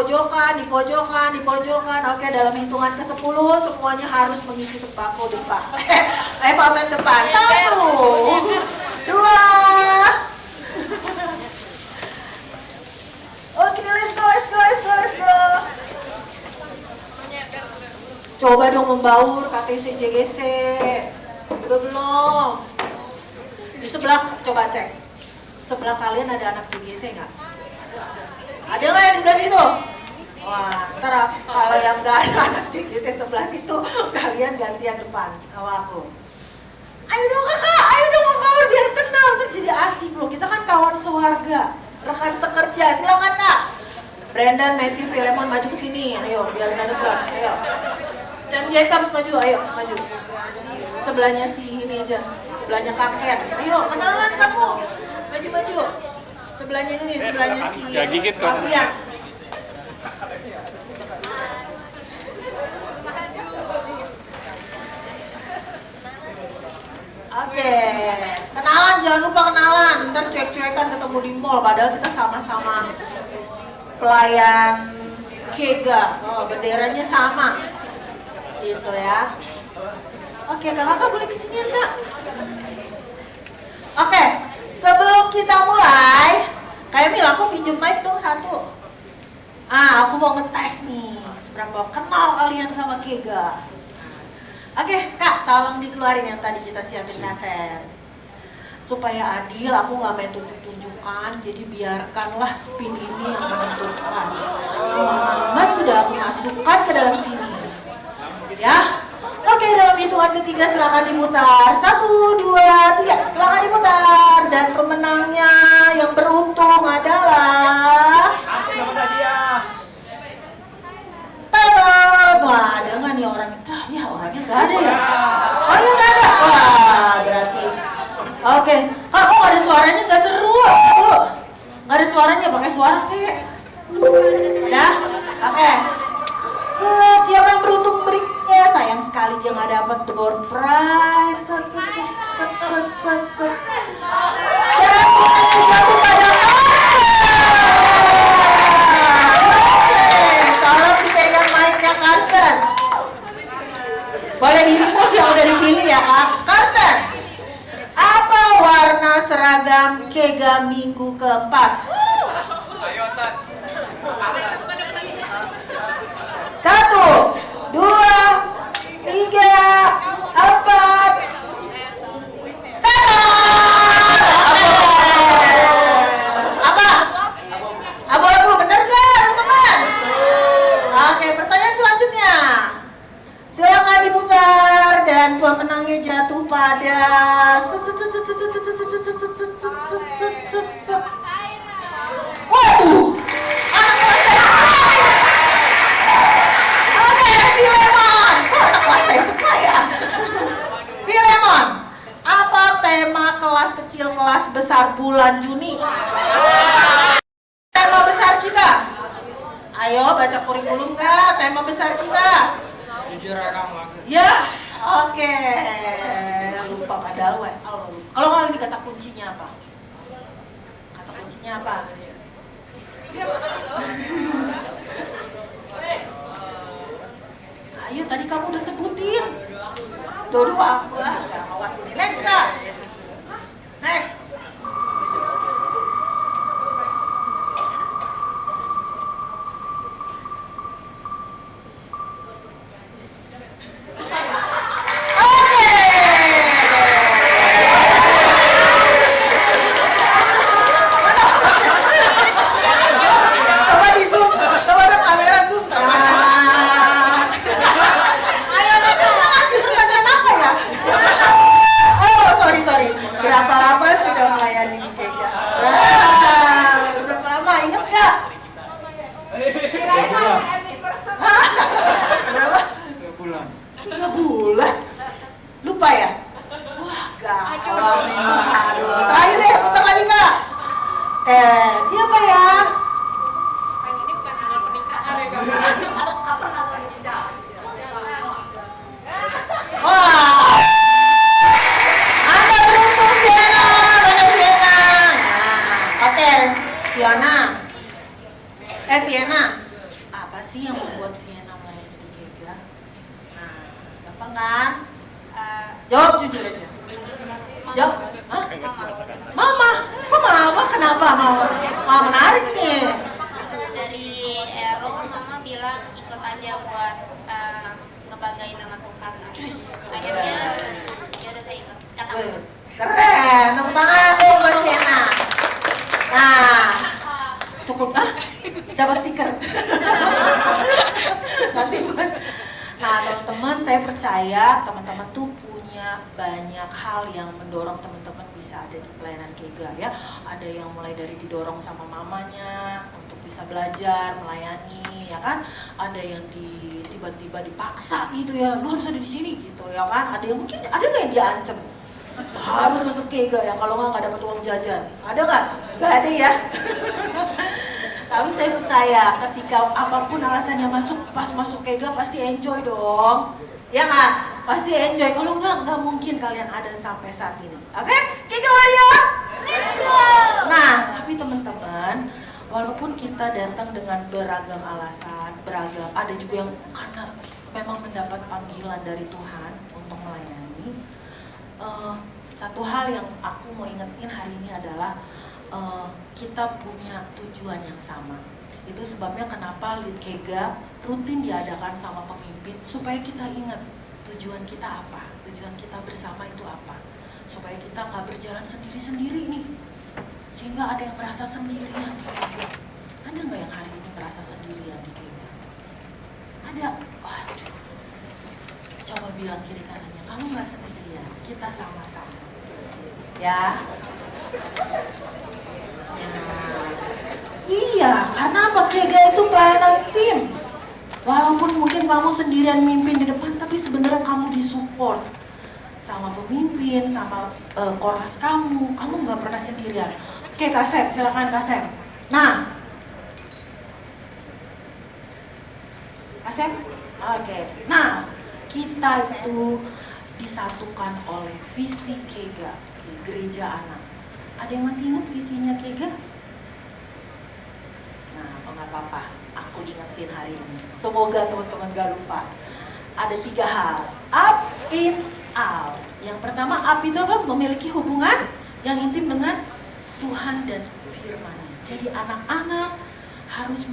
pojokan, di pojokan, di pojokan. Oke, dalam hitungan ke-10 semuanya harus mengisi tembakau depan. Alfabet depan. 1, 2. Oke, let's go, let's go, let's go, let's go. Coba dong membaur KTC JGC. Udah belum? Di sebelah, coba cek. Sebelah kalian ada anak JGC nggak? Ada nggak yang di sebelah situ? Wah, ntar kalau yang nggak ada anak JGC sebelah situ, kalian gantian depan sama aku. Ayo dong kakak, ayo dong membaur biar kenal, ntar jadi asik loh. Kita kan kawan sewarga, rekan sekerja. Silakan kak. Brandon, Matthew, Philemon maju ke sini. Ayo, biar nggak dekat. Ayo. Sam Jacobs maju, ayo maju. Sebelahnya si ini aja, sebelahnya Kaken. Ayo kenalan kamu, maju-maju. Sebelahnya ini, sebelahnya si Fabian. Oke, kenalan, jangan lupa kenalan. Ntar cuek-cuekan ketemu di mall, padahal kita sama-sama pelayan Kega. Oh, benderanya sama, gitu ya. Oke, kakak boleh kesini enggak? Oke, sebelum kita mulai, kayak Mil, aku pinjem mic dong 1. Aku mau ngetes nih, seberapa kenal kalian sama Kega. Oke, kak, tolong dikeluarin yang tadi kita siapin kaset. Supaya adil, aku nggak main tunjuk-tunjukkan, jadi biarkanlah spin ini yang menentukan. Semua nama sudah aku masukkan ke dalam sini. Ya, oke, dalam hitungan ketiga silakan diputar. 1, 2, 3, silakan diputar. Dan pemenangnya yang beruntung adalah wah, ada nggak nih orang? Ya orangnya nggak ada ya. Orangnya nggak ada. Wah, berarti. Oke, kak, kok nggak ada suaranya? Nggak seru. Nggak ada suaranya, pakai suara kek. Dah, oke. Siapa yang beruntung berikutnya? Sayang sekali dia nggak dapat door prize. Dan pemenangnya jatuh pada Karsten. Boleh di remove yang udah dipilih ya kak. Karsten, apa warna seragam Kega minggu keempat? 1, 2, 3, 4. Apa? Abu-abu, bener gak teman-teman? Oke, pertanyaan selanjutnya. Silakan diputar dan pemenangnya jatuh pada waduh, anak kelas saya. Oke, Philemon. Kok anak kelas saya suka ya? Philemon, apa tema kelas kecil kelas besar bulan Juni? Tema besar kita. Ayo baca kurikulum kak, tema besar kita. Jujur ya kamu. Ya, oke. Lupa padahal kalau nggak ini kata kuncinya apa? Kata kuncinya apa? Ayo tadi kamu udah sebutin. Dua-dua aku gawat ini. Next kak. Next. Siapa ya? Ini bukan tanggal pernikahan ya kapan tanggal nikah? Wah, Anda beruntung Fiona, mana Fiona? Nah, oke, Fiona. Fiona, Jawab jujur aja. Jawab. Hah? Mama. Kok mama? Kenapa mama? Wah, menarik nih. Dari Ero, mama bilang ikut aja buat ngebanggain nama Tuhan. Akhirnya ya udah saya ikut. Kata mama. Keren, tepuk tangan dong buat Sienna. Nah, cukup dapat stiker. Nanti buat. Nah, teman-teman, saya percaya teman-teman tuh punya banyak hal yang mendorong teman-teman bisa ada di pelayanan Kega ya. Ada yang mulai dari didorong sama mamanya untuk bisa belajar, melayani ya kan. Ada yang tiba-tiba dipaksa gitu ya, lu harus ada di sini gitu ya kan. Ada yang mungkin ada nggak yang diancam harus masuk Kega ya, kalau nggak dapat uang jajan. Ada nggak? Nggak ada ya. Tapi saya percaya ketika apapun alasannya masuk, pas masuk Kega pasti enjoy dong. Ya nggak? Pasti enjoy. Kalau nggak mungkin kalian ada sampai saat ini. Oke? Kega Warrior? Nah, tapi teman-teman, walaupun kita datang dengan beragam alasan, beragam, ada juga yang karena memang mendapat panggilan dari Tuhan untuk melayani. Satu hal yang aku mau ingetin hari ini adalah kita punya tujuan yang sama. Itu sebabnya kenapa Lead Kega rutin diadakan sama pemimpin, supaya kita ingat tujuan kita apa, tujuan kita bersama itu apa, supaya kita nggak berjalan sendiri-sendiri nih, sehingga ada yang merasa sendirian di Kega. Ada nggak yang hari ini merasa sendirian di Kega? Ada? Waduh, coba bilang kiri kanannya, kamu nggak sendirian, kita sama-sama. Ya. Iya, karena apa? Kega itu pelayanan tim. Walaupun mungkin kamu sendirian mimpin di depan, tapi sebenarnya kamu disupport sama pemimpin, sama koras kamu nggak pernah sendirian. Oke, Kasem, silakan Kasem. Nah, Kasem, oke. Nah, kita itu disatukan oleh visi Kega, gereja anak. Ada yang masih ingat visinya Kega? Nah, nggak apa-apa, aku ingetin hari ini. Semoga teman-teman gak lupa. Ada 3 hal, up, in, out. Yang pertama, up itu apa? Memiliki hubungan yang intim dengan Tuhan dan firman-Nya. Jadi anak-anak harus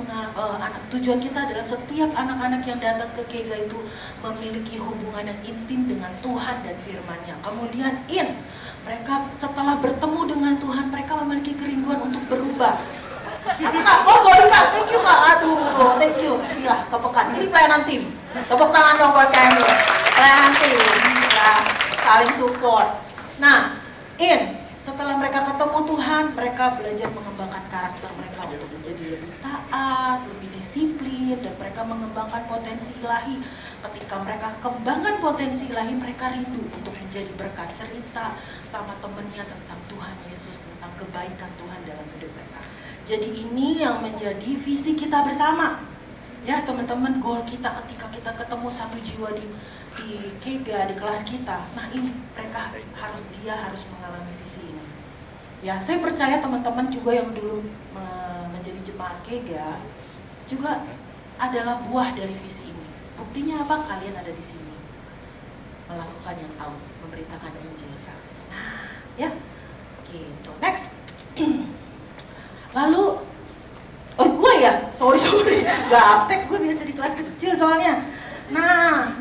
tujuan kita adalah setiap anak-anak yang datang ke Kega itu memiliki hubungan yang intim dengan Tuhan dan firman-Nya. Kemudian in, mereka setelah bertemu dengan Tuhan, mereka memiliki kerinduan untuk berubah. Apa Kak? Oh sorry Kak, thank you Kak. Aduh, thank you. Inilah kepekaan. Ini pelayanan tim. Tepuk tangan dong buat kami. Pelayanan tim, ya, saling support. Nah, in, setelah mereka ketemu Tuhan, mereka belajar mengembangkan karakter mereka untuk menjadi lebih taat, lebih disiplin, dan mereka mengembangkan potensi ilahi. Ketika mereka kembangkan potensi ilahi, mereka rindu untuk menjadi berkat, cerita sama temennya tentang Tuhan Yesus, tentang kebaikan Tuhan dalam hidup mereka. Jadi ini yang menjadi visi kita bersama. Ya teman-teman, goal kita ketika kita ketemu satu jiwa di Kega, di kelas kita. Nah ini mereka harus mengalami visi ini. Ya saya percaya teman-teman juga yang dulu menjadi jemaat Kega juga adalah buah dari visi ini. Buktinya apa? Kalian ada di sini melakukan yang out, memberitakan Injil, saksi. Nah ya gitu. Next. Lalu, oh gue ya, sorry, gak aptek, gue biasa di kelas kecil soalnya. Nah,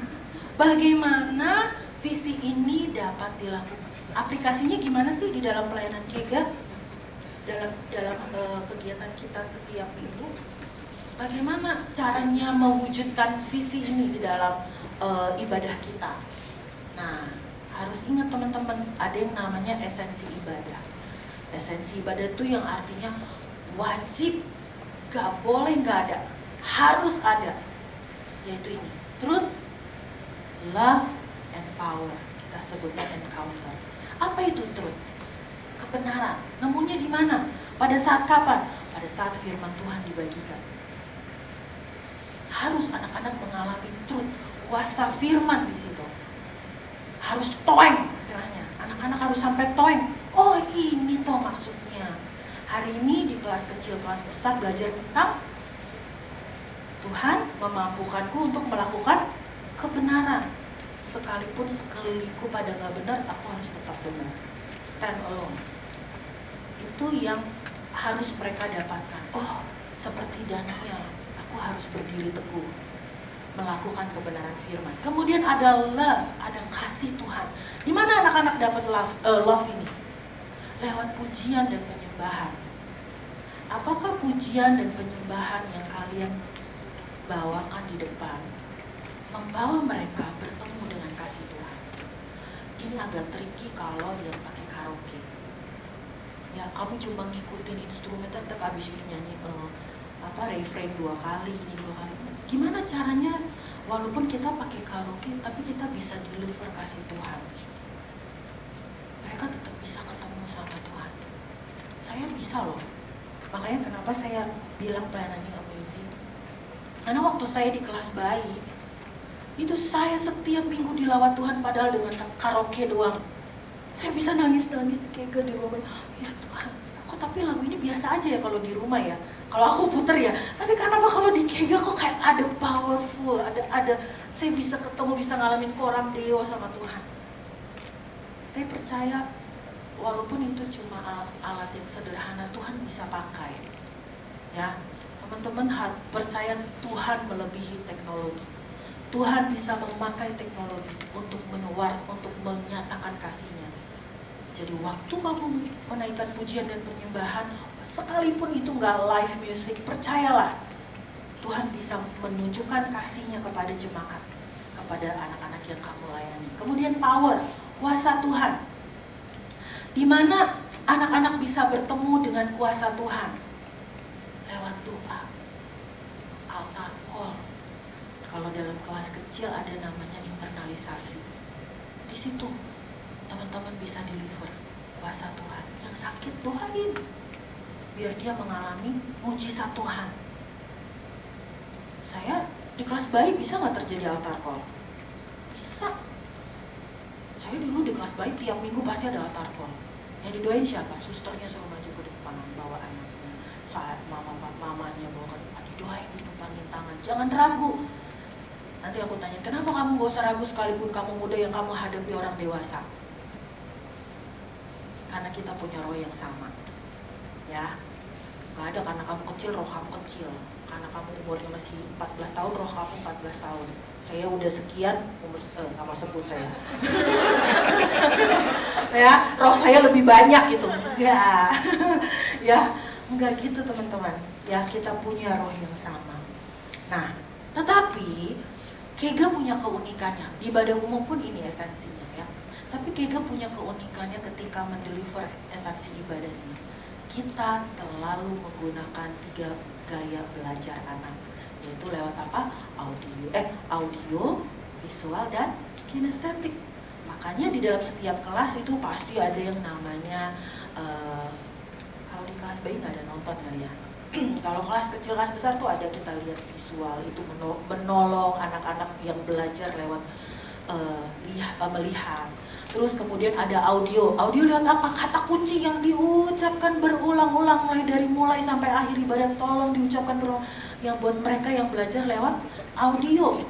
bagaimana visi ini dapat dilakukan? Aplikasinya gimana sih di dalam pelayanan Kega? Dalam kegiatan kita setiap minggu? Bagaimana caranya mewujudkan visi ini di dalam ibadah kita? Nah, harus ingat teman-teman, ada yang namanya esensi ibadah. Esensi ibadah itu yang artinya wajib, gak boleh gak ada, harus ada, yaitu ini, truth, love, and power. Kita sebutnya encounter. Apa itu truth? Kebenaran. Nemunya di mana? Pada saat kapan? Pada saat firman Tuhan dibagikan. Harus anak-anak mengalami truth, kuasa firman di situ. Harus toeng istilahnya. Anak-anak harus sampai toeng. Oh ini toh maksudnya. Hari ini di kelas kecil, kelas besar belajar tentang Tuhan memampukanku untuk melakukan kebenaran. sekalipun sekelilingku pada nggak benar, aku harus tetap benar. Stand alone. Itu yang harus mereka dapatkan. Oh, seperti Daniel, aku harus berdiri teguh, melakukan kebenaran firman. Kemudian ada love, ada kasih Tuhan. Di mana anak-anak dapat love ini? Lewat pujian dan penyembahan. Apakah pujian dan penyembahan yang kalian bawakan di depan membawa mereka bertemu dengan kasih Tuhan? Ini agak tricky kalau yang pakai karaoke. Ya, kamu cuma ngikutin instrumen, tetap habis ini nyanyi refrain 2 kali, ini 2 kali. Gimana caranya walaupun kita pakai karaoke tapi kita bisa deliver kasih Tuhan? Mereka tetap bisa ketemu sama Tuhan. Saya bisa loh. Makanya kenapa saya bilang pelayanan ini amazing. Karena waktu saya di kelas bayi, itu saya setiap minggu dilawat Tuhan padahal dengan karaoke doang. Saya bisa nangis-nangis kayak di rumah. Ya Tuhan, kok tapi lagu ini biasa aja ya kalau di rumah ya. Kalau aku puter ya. Tapi kenapa kalau di Kega kok kayak ada powerful, ada saya bisa ketemu, bisa ngalamin koram deo sama Tuhan. Saya percaya walaupun itu cuma alat yang sederhana, Tuhan bisa pakai. Ya, teman-teman percaya Tuhan melebihi teknologi. Tuhan bisa memakai teknologi untuk menyatakan kasih-Nya. Jadi waktu kamu menaikkan pujian dan penyembahan, sekalipun itu nggak live music, percayalah Tuhan bisa menunjukkan kasih-Nya kepada jemaat, kepada anak-anak yang kamu layani. Kemudian power, kuasa Tuhan. Di mana anak-anak bisa bertemu dengan kuasa Tuhan? Lewat doa, altar call. Kalau dalam kelas kecil ada namanya internalisasi. Di situ teman-teman bisa deliver kuasa Tuhan. Yang sakit doain, biar dia mengalami mujizat Tuhan. Saya di kelas bayi bisa nggak terjadi altar call? Bisa. Saya dulu di kelas bayi tiap minggu pasti ada altar call. Yang didoain siapa? Susternya suruh maju ke depan, bawa anaknya. Saat mamanya bawa ke depan, didoain, ditumpangin tangan. Jangan ragu. Nanti aku tanya, kenapa kamu gak usah ragu sekalipun kamu muda yang kamu hadapi orang dewasa? Karena kita punya roh yang sama. Ya, gak ada karena kamu kecil, roh kamu kecil. Karena kamu umurnya masih 14 tahun, roh kamu 14 tahun. Saya udah sekian, gak mau sebut saya. Ya, roh saya lebih banyak gitu. Enggak. Ya, enggak gitu teman-teman. Ya, kita punya roh yang sama. Nah, tetapi Kega punya keunikannya. Di ibadah umum pun ini esensinya ya. Tapi Kega punya keunikannya ketika mendeliver esensi ibadah ini. Kita selalu menggunakan 3 gaya belajar anak, yaitu lewat apa? Audio, visual, dan kinestetik. Makanya di dalam setiap kelas itu pasti ada yang namanya kalau di kelas bayi nggak ada nonton kali ya. Kalau kelas kecil, kelas besar tuh ada kita lihat visual, itu menolong anak-anak yang belajar lewat melihat. Terus kemudian ada audio lewat apa? Kata kunci yang diucapkan berulang-ulang mulai sampai akhir ibadah, tolong diucapkan berulang. Yang buat mereka yang belajar lewat audio.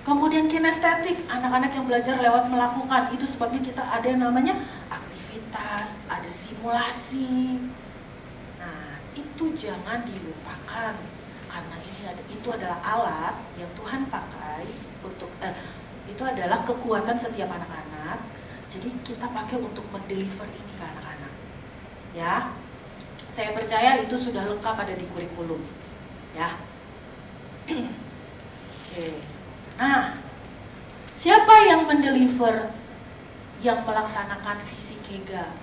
Kemudian kinestetik, anak-anak yang belajar lewat melakukan. Itu sebabnya kita ada yang namanya aktivitas, ada simulasi. Nah, itu jangan dilupakan, karena itu adalah alat yang Tuhan pakai untuk itu adalah kekuatan setiap anak-anak. Jadi kita pakai untuk mendeliver ini ke anak-anak. Ya, saya percaya itu sudah lengkap ada di kurikulum. Ya, oke. Nah, siapa yang mendeliver, yang melaksanakan visi Kega,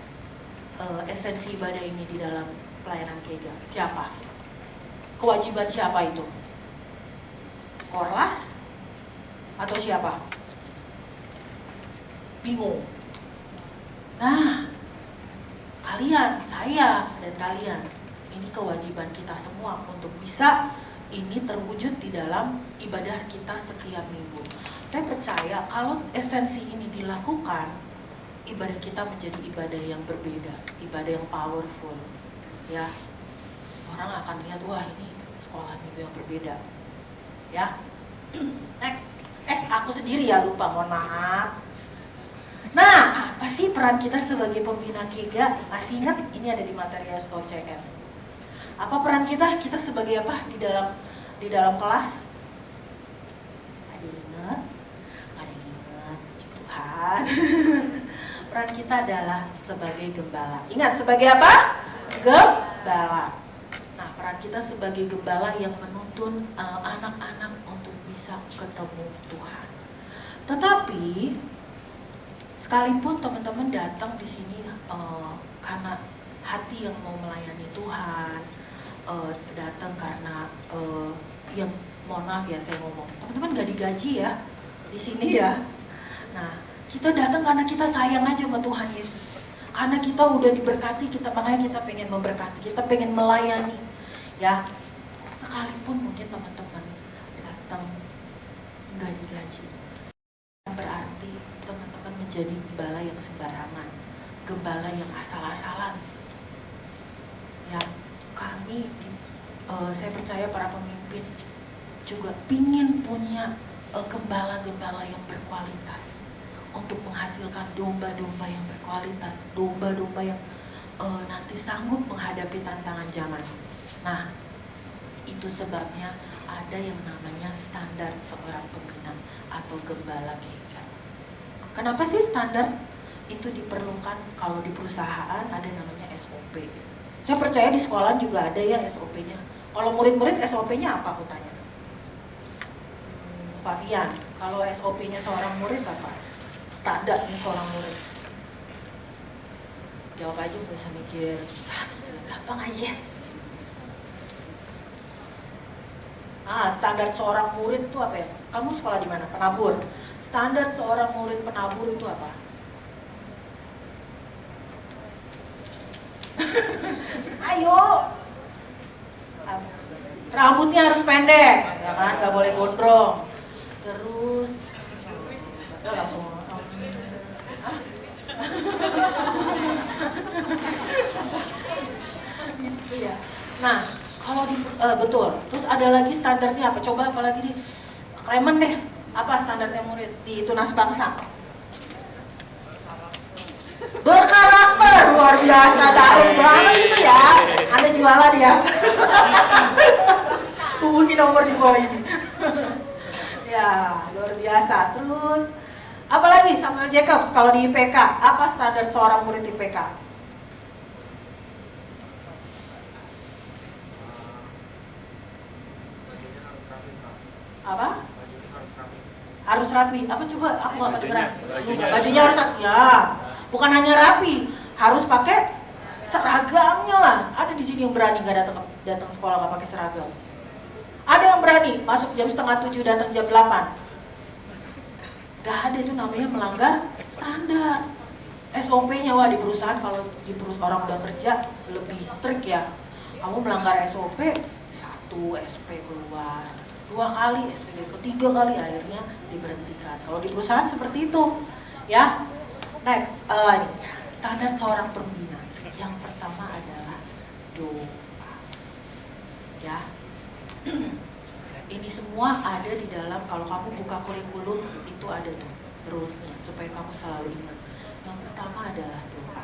esensi ibadah ini di dalam pelayanan Kega? Siapa? Kewajiban siapa itu? Korlas? Atau siapa? Bingung. Nah, kalian, saya, dan kalian, ini kewajiban kita semua untuk bisa ini terwujud di dalam ibadah kita setiap minggu. Saya percaya kalau esensi ini dilakukan, ibadah kita menjadi ibadah yang berbeda, ibadah yang powerful. Ya, orang akan lihat, wah ini sekolah minggu yang berbeda. Ya, next. aku sendiri ya lupa, mohon maaf. Nah, apa sih peran kita sebagai pembina KEGA? Masih ingat? Ini ada di materi SOCM. Apa peran kita? Kita sebagai apa di dalam kelas? Ada yang ingat? Ada yang ingat? Puji Tuhan. Peran kita adalah sebagai gembala. Ingat, sebagai apa? Gembala. Nah, peran kita sebagai gembala yang menuntun anak-anak untuk bisa ketemu Tuhan. Tetapi sekalipun teman-teman datang di sini karena hati yang mau melayani Tuhan, datang karena yang mohon maaf ya saya ngomong, teman-teman gak digaji ya di sini ya. Nah, kita datang karena kita sayang aja sama Tuhan Yesus. Karena kita udah diberkati, makanya kita pengen memberkati, kita pengen melayani. Ya, sekalipun mungkin teman-teman datang nggak digaji, berarti teman-teman menjadi gembala yang sembarangan, gembala yang asal-asalan. Ya, saya percaya para pemimpin juga pingin punya gembala-gembala yang berkualitas untuk menghasilkan domba-domba yang berkualitas, domba-domba yang nanti sanggup menghadapi tantangan zaman. Nah, itu sebabnya ada yang namanya standar seorang pembina atau gembala KEGA. Kenapa sih standar itu diperlukan? Kalau di perusahaan ada namanya SOP. Saya percaya di sekolah juga ada ya SOP-nya. Kalau murid-murid SOP-nya apa aku tanya? Pak Fian, kalau SOP-nya seorang murid apa? Standarnya seorang murid. Jawab aja, gak usah mikir susah gitu, gampang aja. Standar seorang murid itu apa ya? Kamu sekolah di mana? Penabur. Standar seorang murid penabur itu apa? Ayo. Rambutnya harus pendek, ya kan? Gak boleh gondrong. Terus langsung gitu ya. Nah, kalau betul. Terus ada lagi standarnya apa? Coba apalagi nih? Clement deh. Apa standarnya murid di Tunas Bangsa? Berkarakter, luar biasa, dalam banget itu ya. Anda jualan ya. Hubungi nomor di bawah ini. Ya, luar biasa. Terus apalagi Samuel Jacobs kalau di IPK, apa standar seorang murid IPK? Apa? Harus rapi. Apa coba? Aku nggak kedengeran. Bajunya harus rapi. Ya, bukan hanya rapi, harus pakai seragamnya lah. Ada di sini yang berani nggak datang sekolah nggak pakai seragam. Ada yang berani masuk jam 6:30 datang jam 8. Gak ada, itu namanya melanggar standar. SOP-nya wah di perusahaan, kalau di perusahaan orang udah kerja lebih strict ya. Kamu melanggar SOP, 1 SP keluar, 2 kali SPD, 3 kali akhirnya diberhentikan. Kalau di perusahaan seperti itu, ya. Next, ini standar seorang pembina. Yang pertama adalah doa, ya. Ini semua ada di dalam, kalau kamu buka kurikulum itu ada tuh rules-nya supaya kamu selalu ingat. Yang pertama adalah doa.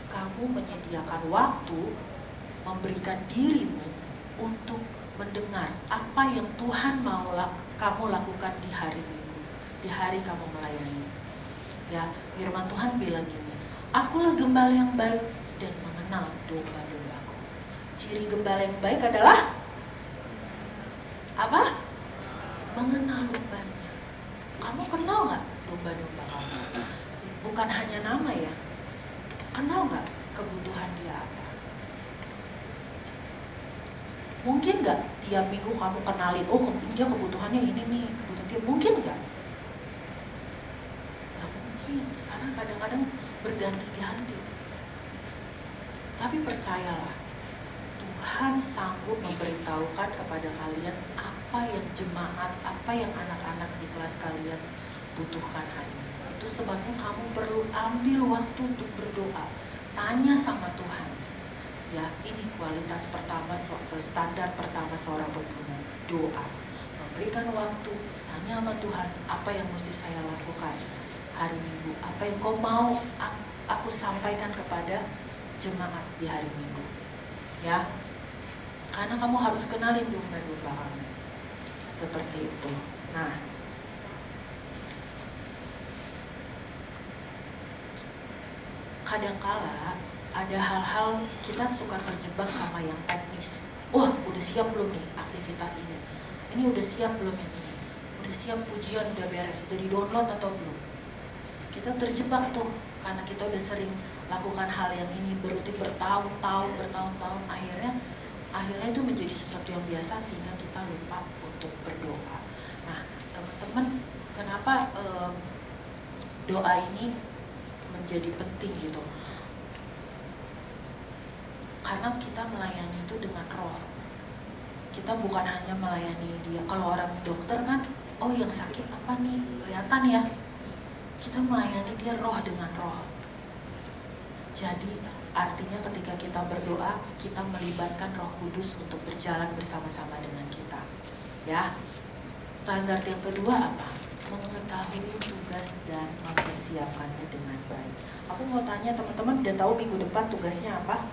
Kamu menyediakan waktu, memberikan dirimu untuk mendengar apa yang Tuhan mau kamu lakukan di hari Minggu, di hari kamu melayani. Ya, firman Tuhan bilang gini, akulah gembala yang baik dan mengenal domba-dombaku. Ciri gembala yang baik adalah apa? Mengenal dombanya. Kamu kenal nggak domba-domba kamu? Bukan hanya nama ya. Kenal nggak kebutuhan dia apa? Mungkin nggak tiap minggu kamu kenalin, oh dia kebutuhannya ini nih, kebutuhan dia. Mungkin nggak? Nggak mungkin, karena kadang-kadang berganti-ganti. Tapi percayalah, Tuhan sanggup memberitahukan kepada kalian apa yang jemaat, apa yang anak-anak di kelas kalian butuhkan hari ini. Itu sebabnya kamu perlu ambil waktu untuk berdoa. Tanya sama Tuhan. Ya, ini kualitas pertama, standar pertama seorang pembina. Doa. Memberikan waktu, tanya sama Tuhan, apa yang mesti saya lakukan hari Minggu, apa yang kau mau aku sampaikan kepada jemaat di hari Minggu, ya. Karena kamu harus kenalin domba-domba kamu, seperti itu. Nah, kadangkala ada hal-hal kita suka terjebak sama yang teknis. Wah, udah siap belum nih aktivitas ini? Ini udah siap belum yang ini? Udah siap pujian, udah beres, udah di-download atau belum? Kita terjebak tuh, karena kita udah sering lakukan hal yang ini berutin bertahun-tahun, akhirnya itu menjadi sesuatu yang biasa sehingga kita lupa untuk berdoa. Nah, teman-teman, kenapa doa ini menjadi penting gitu? Karena kita melayani itu dengan roh. Kita bukan hanya melayani dia. Kalau orang dokter kan, oh yang sakit apa nih? Kelihatan ya. Kita melayani dia roh dengan roh. Jadi artinya ketika kita berdoa, kita melibatkan Roh Kudus untuk berjalan bersama-sama dengan kita. Ya. Standar yang kedua apa? Mengetahui tugas dan mempersiapkannya dengan baik. Aku mau tanya teman-teman, udah tahu minggu depan tugasnya apa?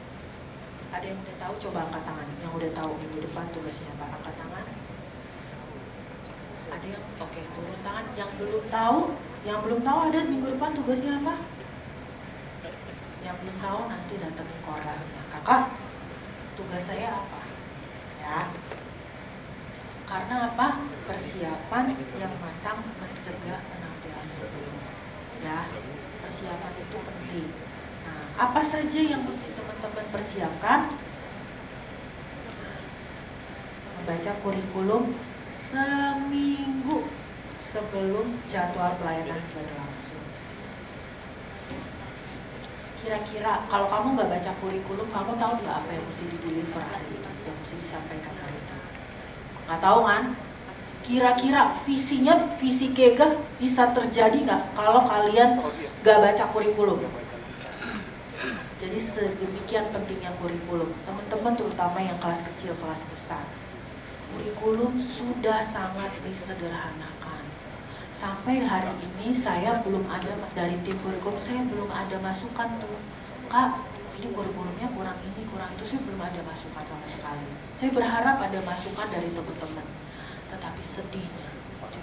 Ada yang udah tahu? Coba angkat tangan. Yang udah tahu minggu depan tugasnya apa? Angkat tangan. Ada yang oke, turun tangan. Yang belum tahu ada minggu depan tugasnya apa? Yang belum tahu nanti datangin korlasnya. Kakak, tugas saya apa? Ya. Karena apa? Persiapan yang matang mencegah penampilan yang buruk. Ya, persiapan itu penting. Nah, apa saja yang mesti teman-teman persiapkan? Membaca kurikulum seminggu sebelum jadwal pelayanan berlangsung. Kira-kira kalau kamu nggak baca kurikulum, kamu tahu nggak apa yang mesti di-deliver hari itu, yang mesti disampaikan hari itu? Nggak tahu kan? Kira-kira visi kegah bisa terjadi nggak kalau kalian nggak baca kurikulum? Jadi sedemikian pentingnya kurikulum. Teman-teman terutama yang kelas kecil, kelas besar, kurikulum sudah sangat disederhanakan. Sampai hari ini saya belum ada, dari tim kurikulum saya belum ada masukan tuh, Kak, ini kurikulumnya kurang ini, kurang itu, saya belum ada masukan sama sekali. Saya berharap ada masukan dari teman-teman. Tetapi sedihnya,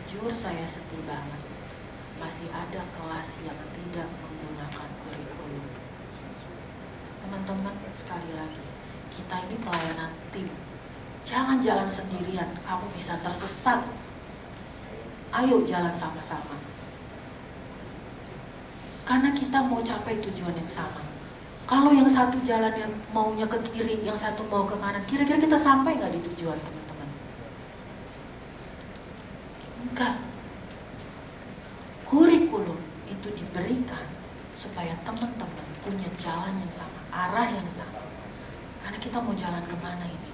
jujur saya sedih banget, masih ada kelas yang tidak menggunakan kurikulum. Teman-teman, sekali lagi, kita ini pelayanan tim. Jangan jalan sendirian, kamu bisa tersesat. Ayo jalan sama-sama. Karena kita mau capai tujuan yang sama. Kalau yang satu jalan yang maunya ke kiri, yang satu mau ke kanan, kira-kira kita sampai nggak di tujuan, teman-teman? Enggak. Kurikulum itu diberikan supaya teman-teman punya jalan yang sama, arah yang sama. Karena kita mau jalan kemana ini?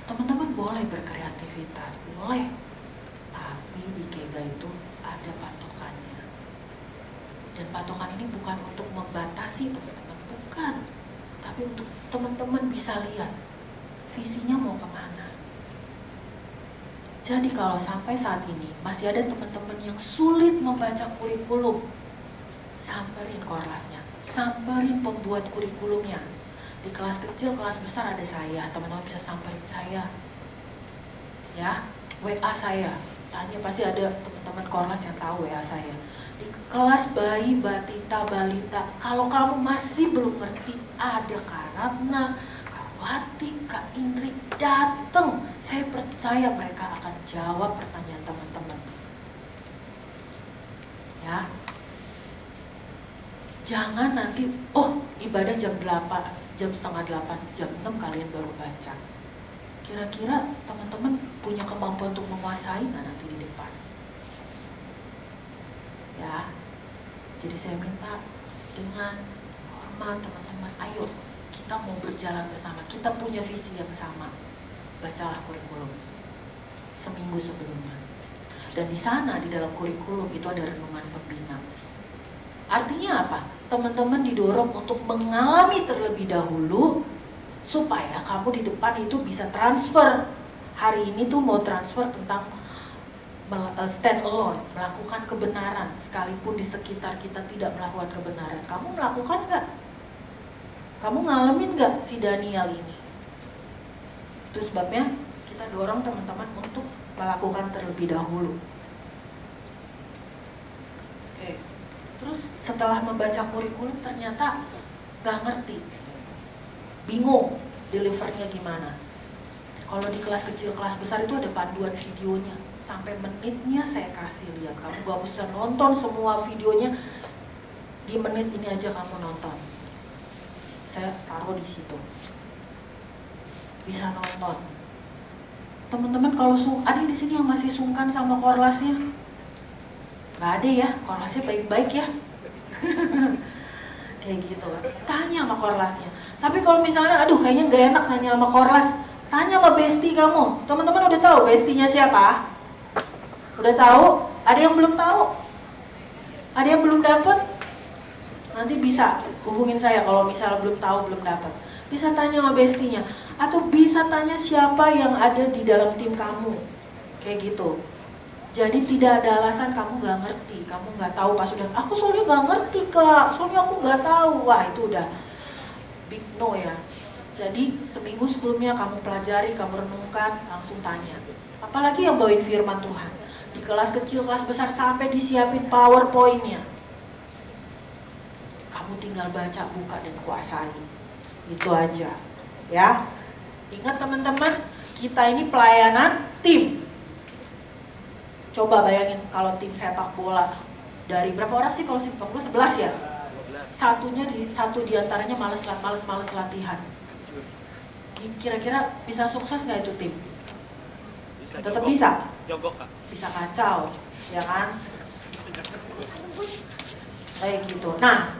Teman-teman boleh berkreativitas, boleh. Tapi di Kega itu ada patokannya. Dan patokan ini bukan untuk membatasi teman-teman, bukan. Tapi untuk teman-teman bisa lihat visinya mau kemana. Jadi kalau sampai saat ini masih ada teman-teman yang sulit membaca kurikulum, samperin korlasnya, samperin pembuat kurikulumnya. Di kelas kecil, kelas besar ada saya, teman-teman bisa samperin saya. Ya, WA saya. Tanya, pasti ada teman-teman korlas yang tahu WA saya. Di kelas bayi, batita, balita, kalau kamu masih belum ngerti, ada Kak Ratna, Kak Wati, Kak Indri, datang. Saya percaya mereka akan jawab pertanyaan teman-teman. Ya. Jangan nanti, ibadah jam 8, jam setengah 8, jam 6 kalian baru baca. Kira-kira teman-teman punya kemampuan untuk menguasai nggak nanti di depan? Ya, jadi saya minta dengan hormat teman-teman, ayo kita mau berjalan bersama, kita punya visi yang sama. Bacalah kurikulum seminggu sebelumnya. Dan di sana, di dalam kurikulum itu ada renungan pembina. Artinya apa? Teman-teman didorong untuk mengalami terlebih dahulu supaya kamu di depan itu bisa transfer hari ini tuh mau transfer tentang stand alone, melakukan kebenaran sekalipun di sekitar kita tidak melakukan kebenaran. Kamu melakukan nggak? Kamu ngalamin nggak si Daniel ini? Itu sebabnya kita dorong teman-teman untuk melakukan terlebih dahulu. Oke. Terus setelah membaca kurikulum ternyata nggak ngerti, bingung delivernya gimana. Kalau di kelas kecil, kelas besar itu ada panduan videonya, sampai menitnya saya kasih lihat. Kamu gak usah nonton semua videonya, di menit ini aja kamu nonton. Saya taruh di situ, bisa nonton. Teman-teman kalau ada di sini yang masih sungkan sama korlasnya? Gak ada ya, korlasnya baik-baik ya. Kayak gitu, tanya sama korlasnya. Tapi kalau misalnya, aduh kayaknya gak enak nanya sama korlas, tanya sama bestie kamu. Teman-teman udah tahu bestinya siapa? Udah tahu? Ada yang belum tahu? Ada yang belum dapat? Nanti bisa hubungin saya kalau misalnya belum tahu, belum dapat. Bisa tanya sama bestinya. Atau bisa tanya siapa yang ada di dalam tim kamu. Kayak gitu. Jadi tidak ada alasan kamu gak ngerti, kamu gak tahu pas udah, aku soalnya gak ngerti kak, soalnya aku gak tahu. Wah itu udah big no ya. Jadi seminggu sebelumnya kamu pelajari, kamu renungkan, langsung tanya. Apalagi yang bawain firman Tuhan. Di kelas kecil, kelas besar sampai disiapin PowerPoint-nya. Kamu tinggal baca, buka, dan kuasai. Itu aja. Ya. Ingat teman-teman, kita ini pelayanan tim. Coba bayangin kalau tim sepak bola. Dari berapa orang sih kalau sepak bola? 11 ya? Satu diantaranya males latihan. Kira-kira bisa sukses nggak itu tim? Tetap bisa? Bisa kacau, ya kan? Kayak gitu. Nah,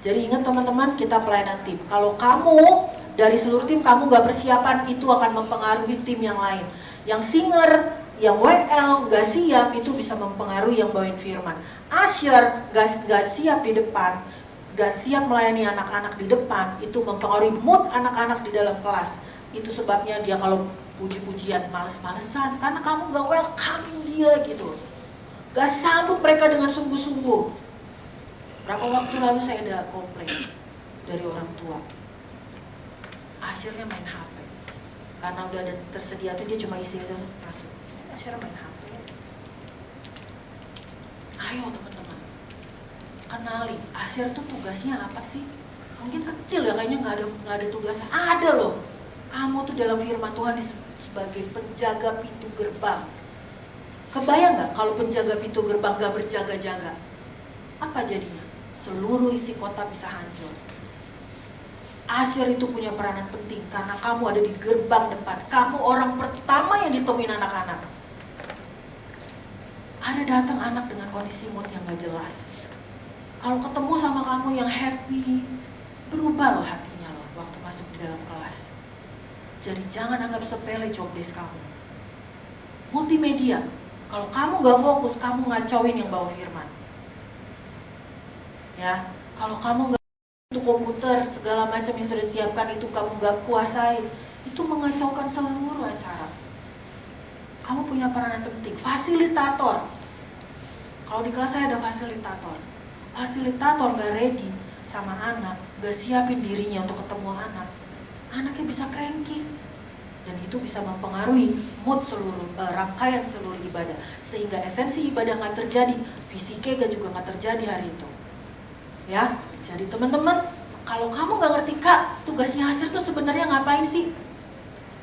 jadi ingat teman-teman, kita pelayanan tim. Kalau kamu dari seluruh tim kamu nggak persiapan, itu akan mempengaruhi tim yang lain. Yang singer, yang WL nggak siap, itu bisa mempengaruhi yang bawain firman. Asher nggak siap di depan, gak siap melayani anak-anak di depan, itu mempengaruhi mood anak-anak di dalam kelas. Itu sebabnya dia kalau puji-pujian males-malesan, karena kamu gak welcoming dia gitu, gak sambut mereka dengan sungguh-sungguh. Berapa waktu lalu saya ada komplain dari orang tua, Asyirnya main HP, karena udah ada tersedia tuh dia cuma isi aja masuk. Asyir main HP. Ayo teman-teman, kenali, Asyir tuh tugasnya apa sih? Mungkin kecil ya, kayaknya nggak ada tugasnya. Ada loh. Kamu tuh dalam firman Tuhan sebagai penjaga pintu gerbang. Kebayang nggak kalau penjaga pintu gerbang nggak berjaga-jaga? Apa jadinya? Seluruh isi kota bisa hancur. Asyir itu punya peranan penting karena kamu ada di gerbang depan. Kamu orang pertama yang ditemuin anak-anak. Ada datang anak dengan kondisi mood yang gak jelas. Kalau ketemu sama kamu yang happy, berubah loh hatinya loh waktu masuk di dalam kelas. Jadi jangan anggap sepele job desk kamu. Multimedia, kalau kamu gak fokus, kamu ngacauin yang bawa firman. Ya, kalau kamu gak itu komputer segala macam yang sudah disiapkan itu kamu gak kuasai, itu mengacaukan seluruh acara. Kamu punya peranan penting, fasilitator. Kalau di kelas saya ada fasilitator. Fasilitator gak ready sama anak, gak siapin dirinya untuk ketemu anak, anaknya bisa cranky. Dan itu bisa mempengaruhi mood rangkaian seluruh ibadah. Sehingga esensi ibadah gak terjadi, fisiknya juga gak terjadi hari itu. Ya, jadi teman-teman, kalau kamu gak ngerti kak, tugasnya Asyir tuh sebenarnya ngapain sih?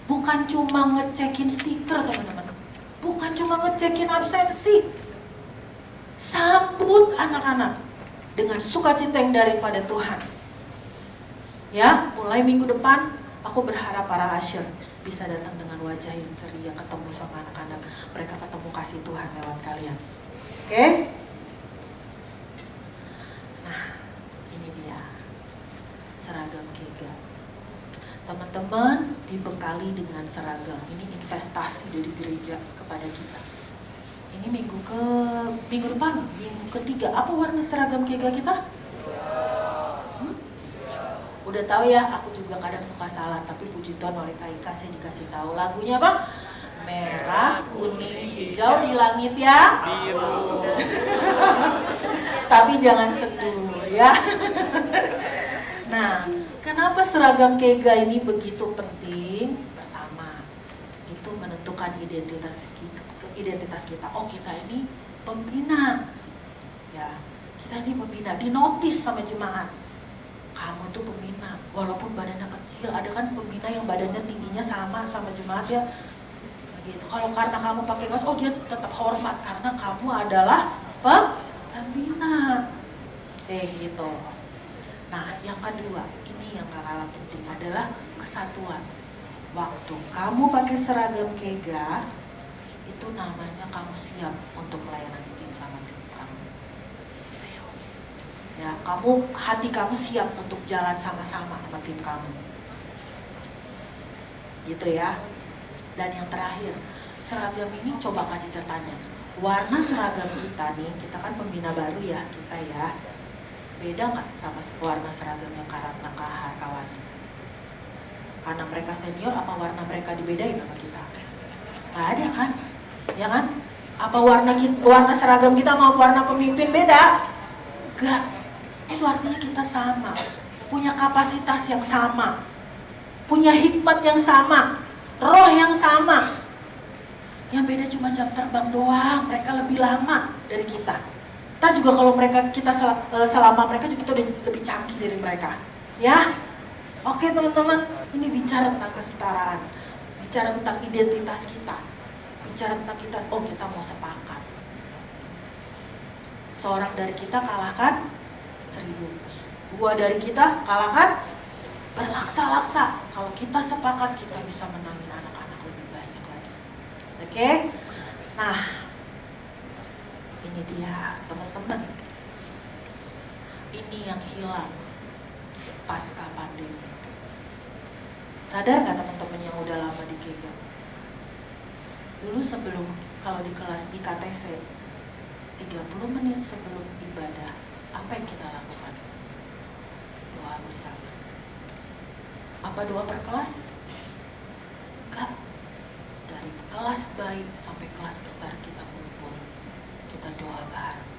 Bukan cuma ngecekin stiker teman-teman. Bukan cuma ngecekin absensi. Sambut anak-anak dengan sukacita yang daripada Tuhan. Ya, mulai minggu depan aku berharap para Asyir bisa datang dengan wajah yang ceria, ketemu sama anak-anak. Mereka ketemu kasih Tuhan lewat kalian. Oke? Nah, ini dia seragam Kega. Teman-teman dibekali dengan seragam. Ini investasi dari gereja kepada kita. Ini minggu depan, minggu ketiga. Apa warna seragam Kega kita? Udah tahu ya, aku juga kadang suka salah. Tapi puji Tuhan oleh Kak Ika saya dikasih tahu lagunya apa? merah, kuning, hijau di langit yang biru. Tapi jangan sendu ya. Nah, kenapa seragam kega ini begitu penting? Pertama, itu menentukan identitas kita. Oh, kita ini pembina. Ya, kita ini pembina, dinotis sama jemaat. Kamu tuh pembina, walaupun badannya kecil. Ada kan pembina yang badannya tingginya sama jemaat ya. Gitu. Kalau karena kamu pakai kaos, oh dia tetap hormat karena kamu adalah pembina. Kayak gitu. Nah, yang kedua, ini yang gak kalah penting adalah kesatuan. Waktu kamu pakai seragam kega, itu namanya kamu siap untuk pelayanan tim sama tim kamu. Ya, hati kamu siap untuk jalan sama-sama sama tim kamu. Gitu ya. Dan yang terakhir, seragam ini coba kasih catatannya. Warna seragam kita nih, kita kan pembina baru ya, kita ya. Beda nggak sama warna seragam yang Karatna Harkawati? Karena mereka senior, apa warna mereka dibedain sama kita? Nggak ada kan? Ya kan? Apa warna seragam kita sama warna pemimpin beda? Nggak. Itu artinya kita sama, punya kapasitas yang sama, punya hikmat yang sama, roh yang sama. Yang beda cuma jam terbang doang, mereka lebih lama dari kita. Ntar juga kalau kita selama mereka juga kita udah lebih canggih dari mereka. Ya, oke teman-teman, ini bicara tentang kesetaraan, bicara tentang identitas kita, bicara tentang kita mau sepakat. Seorang dari kita kalahkan 1000, 2 dari kita kalahkan berlaksa-laksa. Kalau kita sepakat, kita bisa menangin anak-anak lebih banyak lagi. Oke? Nah, ini dia teman-teman. Ini yang hilang pasca pandemi. Sadar nggak teman-teman yang udah lama di Kega? Dulu sebelum, kalau di kelas di KTC, 30 menit sebelum ibadah, apa yang kita lakukan? Doa bersama. Apa doa per kelas? Enggak. Dari kelas bayi sampai kelas besar kita kumpul. Kita doa bareng.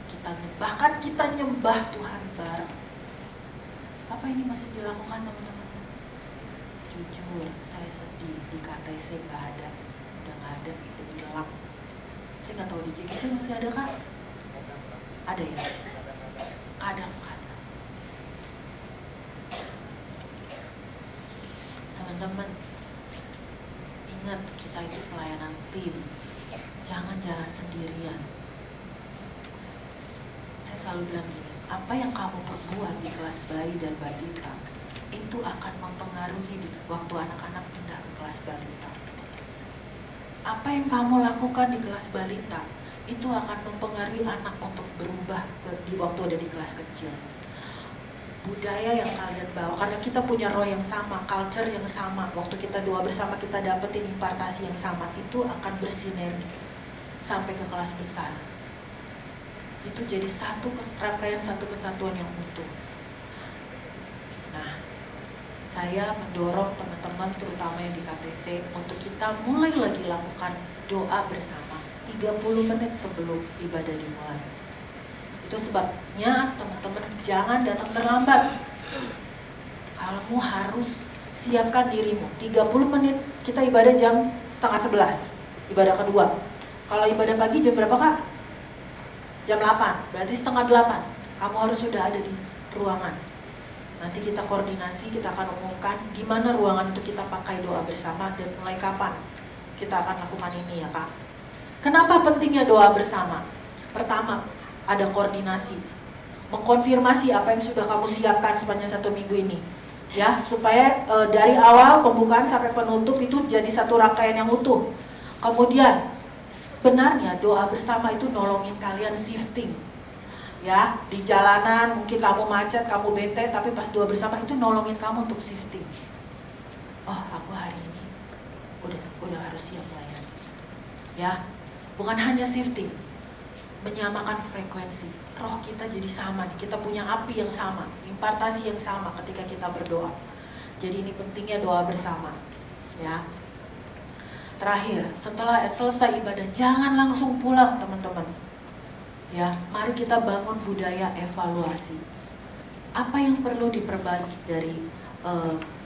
Bahkan kita nyembah Tuhan bareng. Apa ini masih dilakukan teman-teman? Jujur, saya sedih. Di KTC nggak ada. Udah nggak ada, udah hilang. Saya nggak tahu di JGC masih ada kah? Ada ya? Kadang-kadang. Teman-teman, ingat kita itu pelayanan tim. Jangan jalan sendirian. Saya selalu bilang gini, apa yang kamu perbuat di kelas bayi dan balita itu akan mempengaruhi waktu anak-anak pindah ke kelas balita. Apa yang kamu lakukan di kelas balita itu akan mempengaruhi anak untuk berubah di waktu ada di kelas kecil. Budaya yang kalian bawa, karena kita punya roh yang sama, culture yang sama, waktu kita doa bersama kita dapetin impartasi yang sama, itu akan bersinergi sampai ke kelas besar. Itu jadi rangkaian satu kesatuan yang utuh. Nah, saya mendorong teman-teman terutama yang di KTC untuk kita mulai lagi lakukan doa bersama 30 menit sebelum ibadah dimulai. Itu sebabnya teman-teman jangan datang terlambat. Kamu harus siapkan dirimu. 30 menit kita ibadah jam 10:30, ibadah kedua. Kalau ibadah pagi jam berapa kak? Jam 8, berarti 7:30. Kamu harus sudah ada di ruangan. Nanti kita koordinasi, kita akan umumkan gimana ruangan untuk kita pakai doa bersama dan mulai kapan kita akan lakukan ini ya kak. Kenapa pentingnya doa bersama? Pertama, ada koordinasi, mengkonfirmasi apa yang sudah kamu siapkan sepanjang 1 minggu ini, ya, supaya dari awal pembukaan sampai penutup itu jadi satu rangkaian yang utuh. Kemudian sebenarnya doa bersama itu nolongin kalian shifting, ya, di jalanan mungkin kamu macet, kamu bete, tapi pas doa bersama itu nolongin kamu untuk shifting. Oh, aku hari ini udah harus siap melayani, ya, bukan hanya shifting. Menyamakan frekuensi, roh kita jadi sama nih, kita punya api yang sama, impartasi yang sama ketika kita berdoa. Jadi ini pentingnya doa bersama, ya. terakhir, setelah selesai ibadah, jangan langsung pulang teman-teman. Ya, mari kita bangun budaya evaluasi. Apa yang perlu diperbaiki dari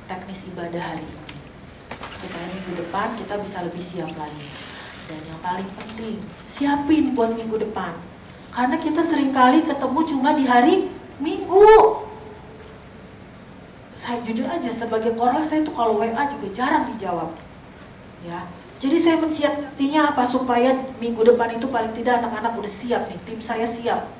teknis ibadah hari ini, supaya minggu depan kita bisa lebih siap lagi. Dan yang paling penting, siapin buat minggu depan. Karena kita seringkali ketemu cuma di hari Minggu. Saya jujur aja, sebagai korla saya tuh kalau WA juga jarang dijawab. Ya, jadi saya mensiasatinya apa, supaya minggu depan itu paling tidak anak-anak udah siap nih, tim saya siap.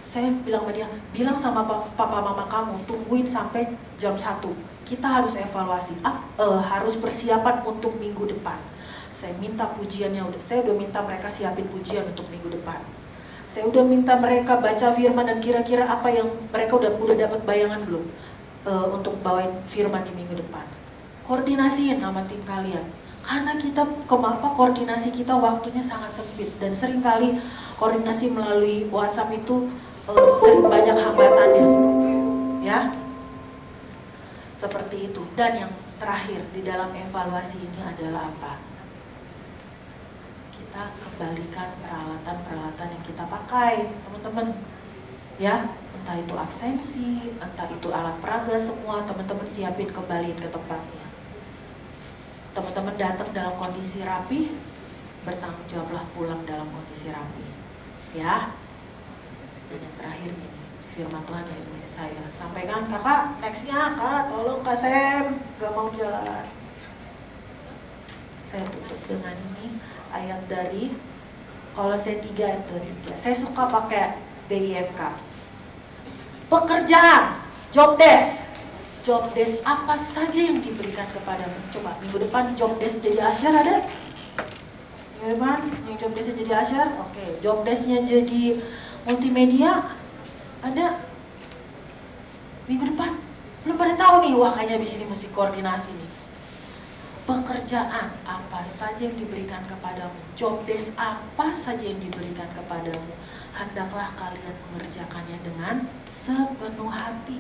Saya bilang sama dia, bilang sama papa mama kamu, tungguin sampai jam 1. Kita harus evaluasi, harus persiapan untuk minggu depan. Saya minta pujiannya, saya udah minta mereka siapin pujian untuk minggu depan. Saya udah minta mereka baca firman dan kira-kira apa yang mereka udah dapat bayangan belum untuk bawain firman di minggu depan. Koordinasiin sama tim kalian. Karena kita koordinasi kita waktunya sangat sempit dan seringkali koordinasi melalui WhatsApp itu sering banyak hambatannya, ya. Seperti itu. Dan yang terakhir di dalam evaluasi ini adalah apa? Kita kembalikan peralatan-peralatan yang kita pakai, teman-teman. Ya, entah itu absensi, entah itu alat peraga, semua teman-teman siapin, kembaliin ke tempatnya. Teman-teman datang dalam kondisi rapi, bertanggung jawablah pulang dalam kondisi rapi, ya. Dan yang terakhir ini, firman Tuhan yang ingin saya sampaikan. Kakak, nextnya kak, tolong Kak Sem, gak mau jalan. Saya tutup dengan ini, ayat dari Kolose 3 ayat 23. Saya suka pakai BIMK. Pekerjaan, job desk. Job desk apa saja yang diberikan kepadamu. Coba minggu depan job desk jadi asyar ada? Minggu depan yang job desknya jadi asyar? Oke. Job desknya jadi multimedia ada? Minggu depan? Belum pada tahu nih, wah kayaknya abis ini mesti koordinasi nih. Pekerjaan apa saja yang diberikan kepadamu, job desk apa saja yang diberikan kepadamu, hendaklah kalian mengerjakannya dengan sepenuh hati.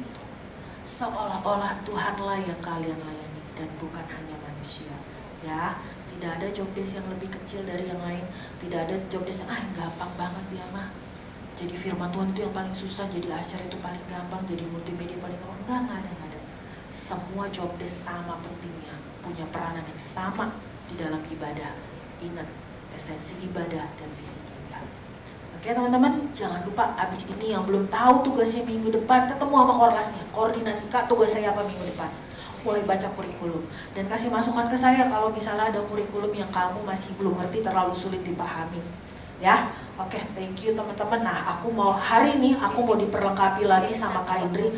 Seolah-olah Tuhanlah yang kalian layani dan bukan hanya manusia. Ya, tidak ada job desk yang lebih kecil dari yang lain. Tidak ada job desk yang gampang banget dia mah. Jadi firman Tuhan itu yang paling susah, jadi asyar itu paling gampang, jadi multimedia paling gampang. Enggak ada. Semua job desk sama pentingnya, punya peranan yang sama di dalam ibadah. Ingat, esensi ibadah dan visi kita. Oke teman-teman, jangan lupa abis ini yang belum tahu tugasnya minggu depan, ketemu sama korlasnya, koordinasi, Kak tugas saya apa minggu depan, mulai baca kurikulum dan kasih masukan ke saya kalau misalnya ada kurikulum yang kamu masih belum ngerti, terlalu sulit dipahami, ya. Oke, thank you teman-teman. Nah, hari ini aku mau diperlengkapi lagi sama Kak Indri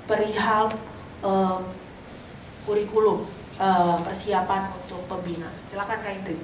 perihal kurikulum persiapan untuk pembina. Silakan Kak Indri.